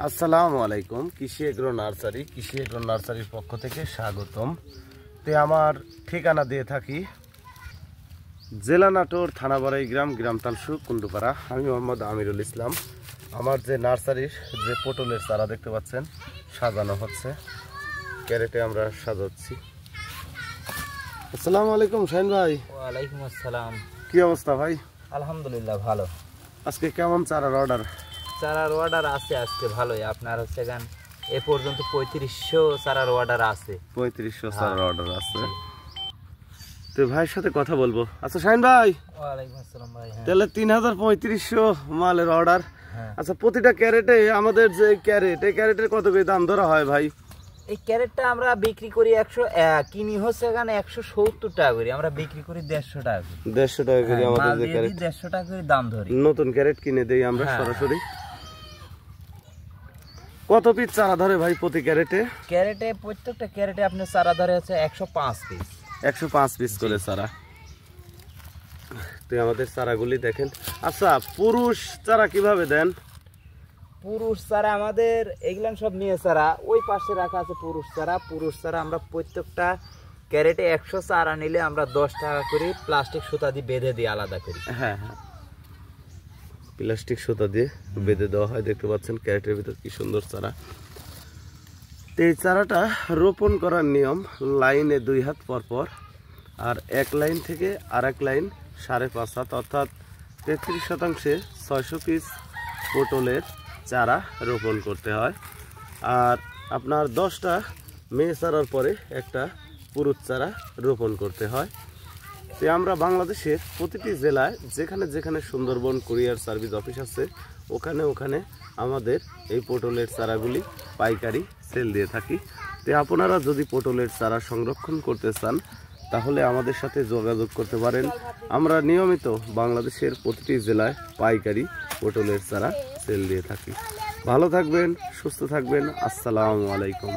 আসসালামু আলাইকুম। কৃষি এগ্রো নার্সারির পক্ষ থেকে স্বাগতম। তে আমার ঠিকানা দিয়ে থাকি জেলা নাটোর, থানা বারাইগ্রাম, গ্রাম তালসু, কুন্ডুপাড়া। আমি মোহাম্মদ আমিরুল ইসলাম। আমার যে নার্সারির যে পটলের চারা দেখতে পাচ্ছেন সাজানো হচ্ছে, ক্যারেটে আমরা সাজাচ্ছি। আসসালামু আলাইকুম শাহিন ভাই। ওয়ালাইকুম আসসালাম। কি অবস্থা ভাই? আলহামদুলিল্লাহ ভালো। আজকে কেমন চারার অর্ডার? চারার অর্ডার আছে আজকে ভালোই। আপনার হচ্ছে গান এ পর্যন্ত 3500 চারার অর্ডার আছে। 3500 চারার অর্ডার আছে। তো ভাইয়ের সাথে কথা বলবো। আচ্ছা শাহিন ভাই। ওয়ালাইকুম আসসালাম ভাই। তাহলে 3500 মালের অর্ডার। আচ্ছা, প্রতিটা ক্যারেটে আমাদের যে ক্যারেট, এই ক্যারেটের কত করে দাম ধরা হয় ভাই? এই ক্যারেটটা আমরা বিক্রি করি 100, কিনি হচ্ছে গান 170 টাকা করে, আমরা বিক্রি করি 150 টাকা করে। 150 টাকা করে আমাদের যে ক্যারেট, 150 টাকা করে দাম ধরি। নতুন ক্যারেট কিনে দেই আমরা সরাসরি। কত পিস চারা ধরে ভাই প্রতি ক্যারেটে? ক্যারেটে প্রত্যেকটা ক্যারেটে আপনার চারা ধরে হচ্ছে 105 পিস। 105 পিস করে চারা। তো আমাদের চারাগুলি দেখেন। আচ্ছা, পুরুষ চারা কিভাবে দেন? পুরুষ চারা আমাদের এগুলান সব মেয়ে চারা, ওই পাশে রাখা আছে পুরুষ চারা। আমরা প্রত্যেকটা ক্যারেটে 100 চারা নিলে আমরা 10 টাকা করে প্লাস্টিক সুতা দিয়ে বেঁধে দিই আলাদা করে। হ্যাঁ, প্লাস্টিক সুতা দিয়ে বেঁধে দেওয়া হয়। দেখতে পাচ্ছেন ক্যারেটের ভিতর কি সুন্দর চারা। এই চারাটা রোপণ করার নিয়ম লাইনে 2 হাত পর পর, আর এক লাইন থেকে আর এক লাইন 5.5 হাত, অর্থাৎ 33 শতাংশে 600 পিস পটলের চারা রোপণ করতে হয়। আর আপনার 10টা মেয়ে চারার পরে একটা পুরুষ চারা রোপণ করতে হয়। তো আমরা বাংলাদেশের প্রতিটি জেলায় যেখানে যেখানে সুন্দরবন কুরিয়ার সার্ভিস অফিস আছে, ওখানে আমাদের এই পটলের চারাগুলি পাইকারি সেল দিয়ে থাকি। তো আপনারা যদি পটলের চারা সংরক্ষণ করতে চান তাহলে আমাদের সাথে যোগাযোগ করতে পারেন। আমরা নিয়মিত বাংলাদেশের প্রতিটি জেলায় পাইকারি পটলের চারা সেল দিয়ে থাকি। ভালো থাকবেন, সুস্থ থাকবেন। আসসালামু আলাইকুম।